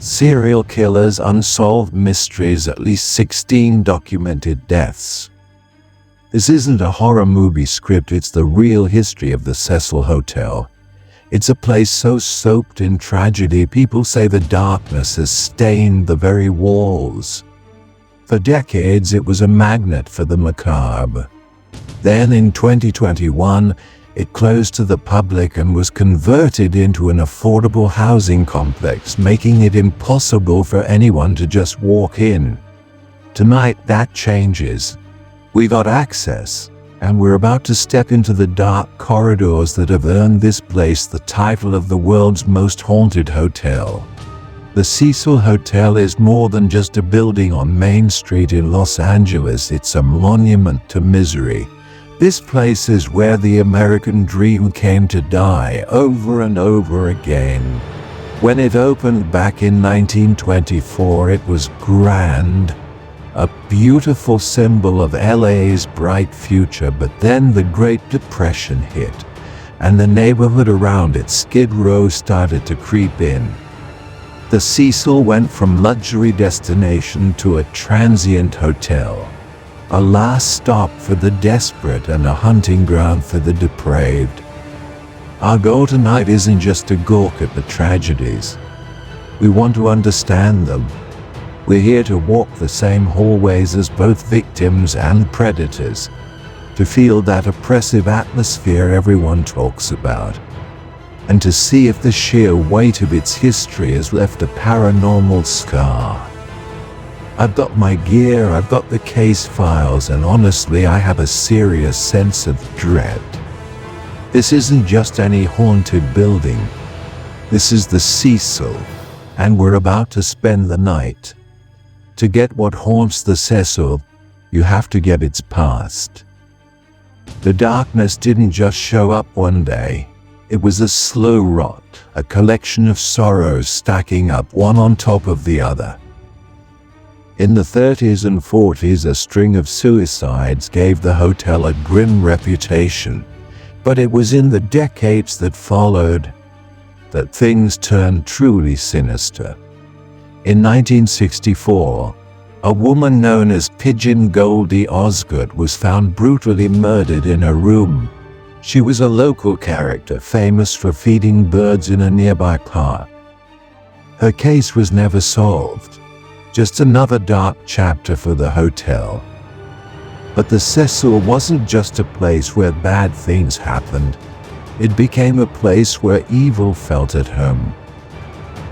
Serial killers, unsolved mysteries, at least 16 documented deaths. This isn't a horror movie script, it's the real history of the Cecil Hotel. It's a place so soaked in tragedy, people say the darkness has stained the very walls. For decades, it was a magnet for the macabre. Then in 2021, it closed to the public and was converted into an affordable housing complex, making it impossible for anyone to just walk in. Tonight, that changes. We got access, and we're about to step into the dark corridors that have earned this place the title of the world's most haunted hotel. The Cecil Hotel is more than just a building on Main Street in Los Angeles, it's a monument to misery. This place is where the American dream came to die over and over again. When it opened back in 1924, it was grand, a beautiful symbol of LA's bright future, but then the Great Depression hit, and the neighborhood around it, Skid Row, started to creep in. The Cecil went from luxury destination to a transient hotel, a last stop for the desperate and a hunting ground for the depraved. Our goal tonight isn't just to gawk at the tragedies. We want to understand them. We're here to walk the same hallways as both victims and predators, to feel that oppressive atmosphere everyone talks about, and to see if the sheer weight of its history has left a paranormal scar. I've got my gear, I've got the case files, and honestly, I have a serious sense of dread. This isn't just any haunted building. This is the Cecil, and we're about to spend the night. To get what haunts the Cecil, you have to get its past. The darkness didn't just show up one day. It was a slow rot, a collection of sorrows stacking up one on top of the other. In the 30s and 40s, a string of suicides gave the hotel a grim reputation, but it was in the decades that followed that things turned truly sinister. In 1964, a woman known as Pigeon Goldie Osgood was found brutally murdered in her room. She was a local character famous for feeding birds in a nearby park. Her case was never solved, just another dark chapter for the hotel. But the Cecil wasn't just a place where bad things happened. It became a place where evil felt at home.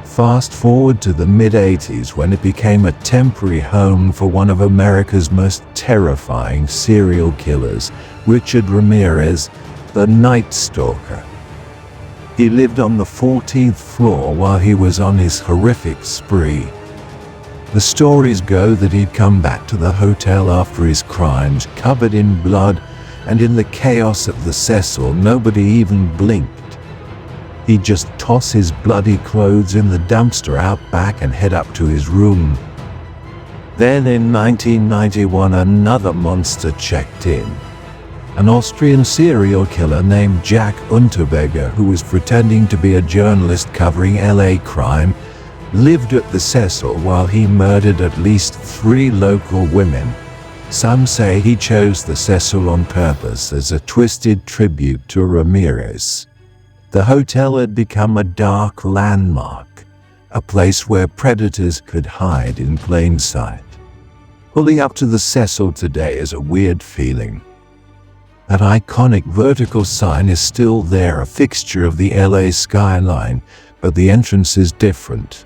Fast forward to the mid-80s, when it became a temporary home for one of America's most terrifying serial killers, Richard Ramirez, the Night Stalker. He lived on the 14th floor while he was on his horrific spree. The stories go that he'd come back to the hotel after his crimes, covered in blood, and in the chaos of the Cecil, nobody even blinked. He'd just toss his bloody clothes in the dumpster out back and head up to his room. Then in 1991, another monster checked in. An Austrian serial killer named Jack Unterweger, who was pretending to be a journalist covering LA crime, lived at the Cecil while he murdered at least 3 local women. Some say he chose the Cecil on purpose as a twisted tribute to Ramirez. The hotel had become a dark landmark, a place where predators could hide in plain sight. Pulling up to the Cecil today is a weird feeling. That iconic vertical sign is still there, a fixture of the LA skyline, but the entrance is different.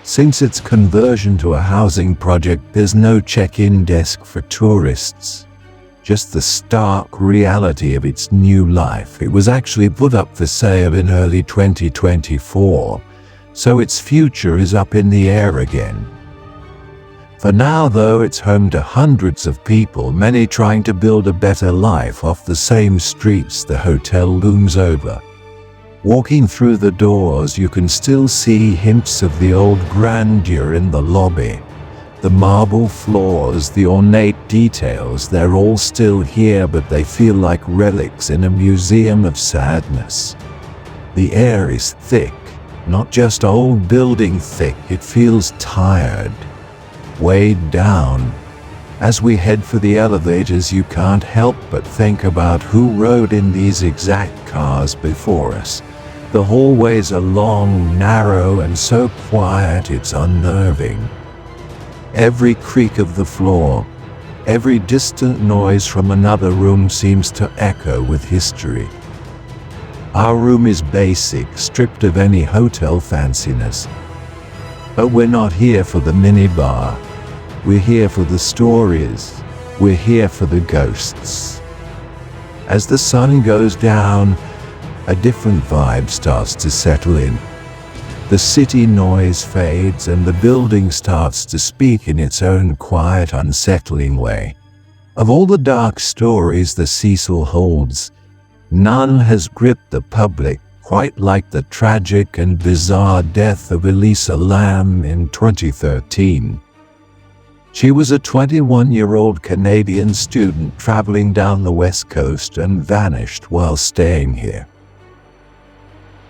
Since its conversion to a housing project, there's no check-in desk for tourists. Just the stark reality of its new life. It was actually put up for sale in early 2024, so its future is up in the air again. For now, though, it's home to hundreds of people, many trying to build a better life off the same streets the hotel looms over. Walking through the doors, you can still see hints of the old grandeur in the lobby. The marble floors, the ornate details, they're all still here, but they feel like relics in a museum of sadness. The air is thick, Not just old building thick, it feels tired, weighed down. As we head for the elevators, you can't help but think about who rode in these exact cars before us. The hallways are long, narrow, and so quiet it's unnerving. Every creak of the floor, every distant noise from another room seems to echo with history. Our room is basic, stripped of any hotel fanciness. But we're not here for the minibar. We're here for the stories. We're here for the ghosts. As the sun goes down, a different vibe starts to settle in. The city noise fades and the building starts to speak in its own quiet, unsettling way. Of all the dark stories the Cecil holds, none has gripped the public quite like the tragic and bizarre death of Elisa Lam in 2013. She was a 21-year-old Canadian student traveling down the West Coast and vanished while staying here.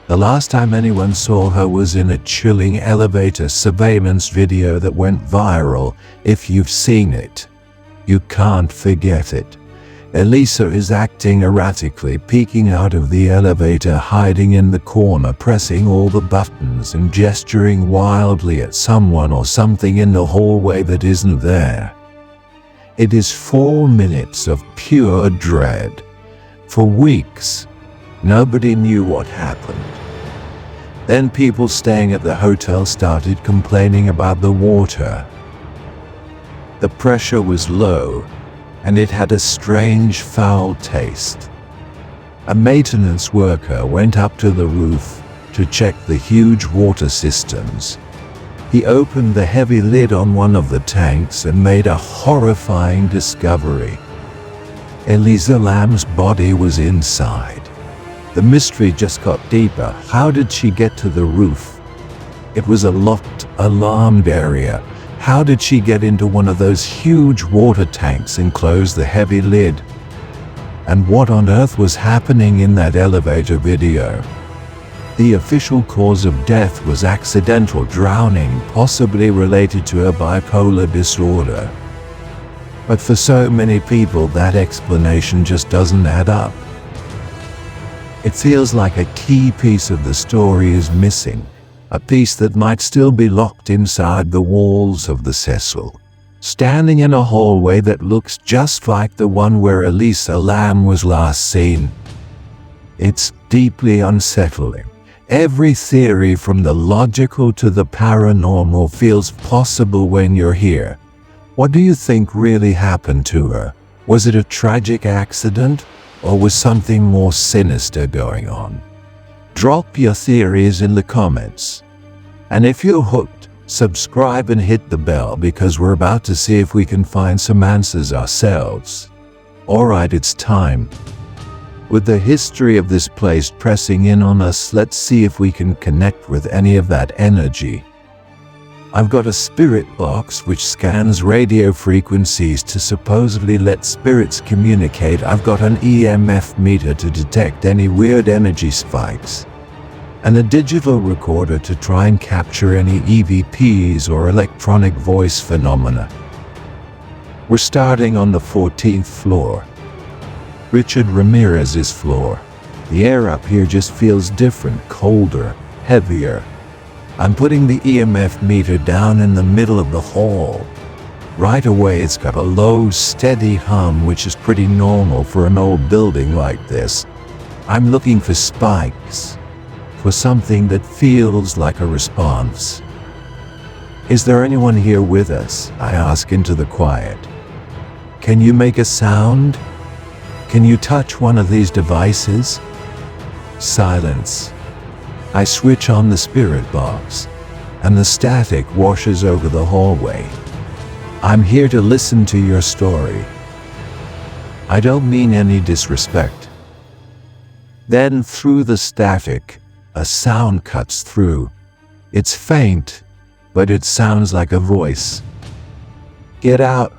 The last time anyone saw her was in a chilling elevator surveillance video that went viral. If you've seen it, you can't forget it. Elisa is acting erratically, peeking out of the elevator, hiding in the corner, pressing all the buttons and gesturing wildly at someone or something in the hallway that isn't there. It is 4 minutes of pure dread. For weeks, nobody knew what happened. Then people staying at the hotel started complaining about the water. The pressure was low, and it had a strange, foul taste. A maintenance worker went up to the roof to check the huge water systems. He opened the heavy lid on one of the tanks and made a horrifying discovery. Elisa Lam's body was inside. The mystery just got deeper. How did she get to the roof? It was a locked, alarmed area. How did she get into one of those huge water tanks and close the heavy lid? And what on earth was happening in that elevator video? The official cause of death was accidental drowning, possibly related to a bipolar disorder. But for so many people, that explanation just doesn't add up. It feels like a key piece of the story is missing. A piece that might still be locked inside the walls of the Cecil, standing in a hallway that looks just like the one where Elisa Lam was last seen. It's deeply unsettling. Every theory from the logical to the paranormal feels possible when you're here. What do you think really happened to her? Was it a tragic accident, or was something more sinister going on? Drop your theories in the comments. And if you're hooked, subscribe and hit the bell, because we're about to see if we can find some answers ourselves. Alright, it's time. With the history of this place pressing in on us, let's see if we can connect with any of that energy. I've got a spirit box which scans radio frequencies to supposedly let spirits communicate. I've got an EMF meter to detect any weird energy spikes, and a digital recorder to try and capture any EVPs or electronic voice phenomena. We're starting on the 14th floor, Richard Ramirez's floor. The air up here just feels different, colder, heavier. I'm putting the EMF meter down in the middle of the hall. Right away it's got a low, steady hum, which is pretty normal for an old building like this. I'm looking for spikes, for something that feels like a response. Is there anyone here with us? I ask into the quiet. Can you make a sound? Can you touch one of these devices? Silence. I switch on the spirit box, and the static washes over the hallway. I'm here to listen to your story. I don't mean any disrespect. Then through the static, a sound cuts through. It's faint, but it sounds like a voice. Get out.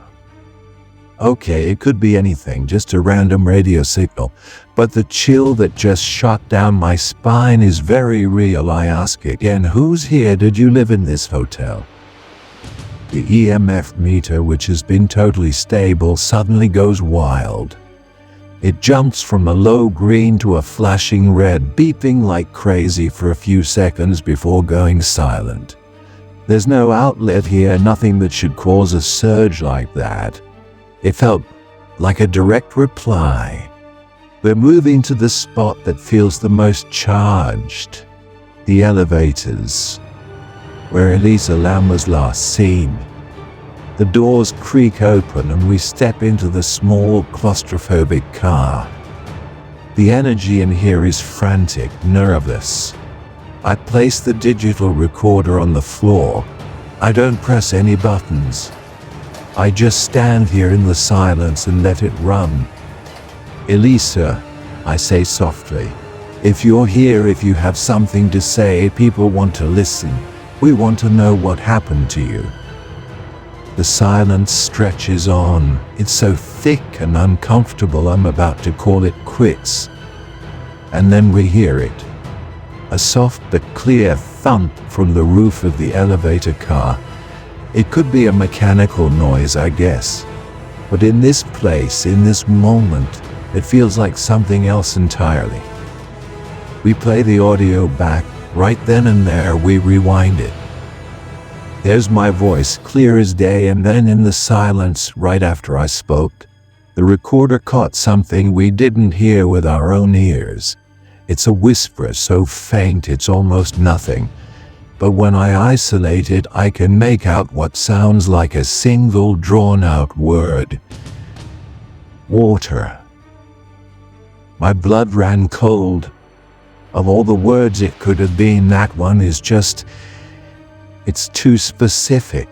Okay, it could be anything, just a random radio signal. But the chill that just shot down my spine is very real. I ask again, who's here? Did you live in this hotel? The EMF meter, which has been totally stable, suddenly goes wild. It jumps from a low green to a flashing red, beeping like crazy for a few seconds before going silent. There's no outlet here, nothing that should cause a surge like that. It felt like a direct reply. We're moving to the spot that feels the most charged. The elevators, where Elisa Lam was last seen. The doors creak open and we step into the small claustrophobic car. The energy in here is frantic, nervous. I place the digital recorder on the floor. I don't press any buttons. I just stand here in the silence and let it run. Elisa, I say softly, if you're here, if you have something to say, people want to listen. We want to know what happened to you. The silence stretches on. It's so thick and uncomfortable, I'm about to call it quits. And then we hear it. A soft but clear thump from the roof of the elevator car. It could be a mechanical noise, I guess. But in this place, in this moment, it feels like something else entirely. We play the audio back. Right then and there, we rewind it. There's my voice, clear as day, and then in the silence, right after I spoke, the recorder caught something we didn't hear with our own ears. It's a whisper so faint it's almost nothing. But when I isolate it, I can make out what sounds like a single drawn-out word. Water. My blood ran cold. Of all the words it could have been, that one is just... it's too specific.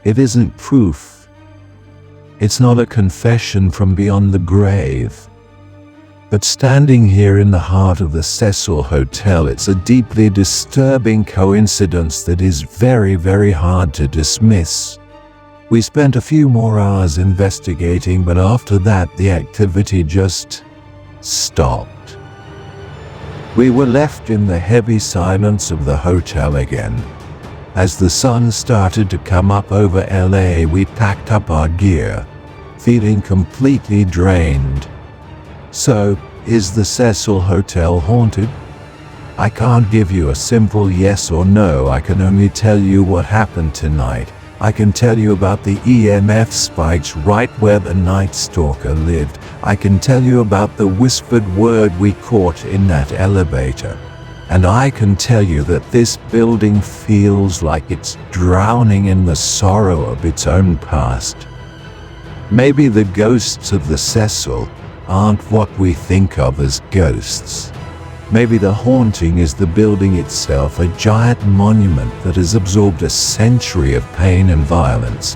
It isn't proof. It's not a confession from beyond the grave. But standing here in the heart of the Cecil Hotel, it's a deeply disturbing coincidence that is very, very hard to dismiss. We spent a few more hours investigating, but after that the activity just stopped. We were left in the heavy silence of the hotel again. As the sun started to come up over LA, we packed up our gear, feeling completely drained. So, is the Cecil Hotel haunted? I can't give you a simple yes or no. I can only tell you what happened tonight. I can tell you about the EMF spikes right where the Night Stalker lived. I can tell you about the whispered word we caught in that elevator. And I can tell you that this building feels like it's drowning in the sorrow of its own past. Maybe the ghosts of the Cecil aren't what we think of as ghosts. Maybe the haunting is the building itself, a giant monument that has absorbed a century of pain and violence.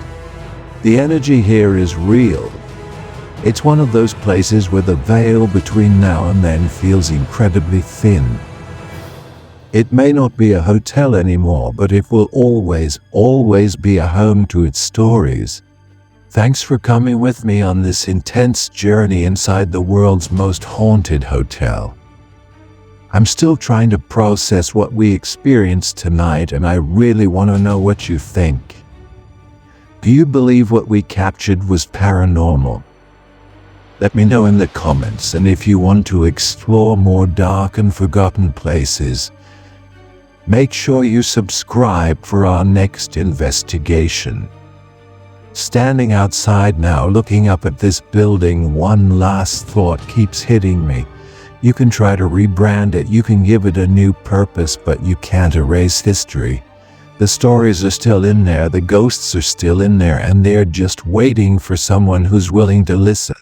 The energy here is real. It's one of those places where the veil between now and then feels incredibly thin. It may not be a hotel anymore, but it will always, always be a home to its stories. Thanks for coming with me on this intense journey inside the world's most haunted hotel. I'm still trying to process what we experienced tonight, and I really want to know what you think. Do you believe what we captured was paranormal? Let me know in the comments, and if you want to explore more dark and forgotten places, make sure you subscribe for our next investigation. Standing outside now, looking up at this building, one last thought keeps hitting me. You can try to rebrand it, you can give it a new purpose, but you can't erase history. The stories are still in there, the ghosts are still in there, and they're just waiting for someone who's willing to listen.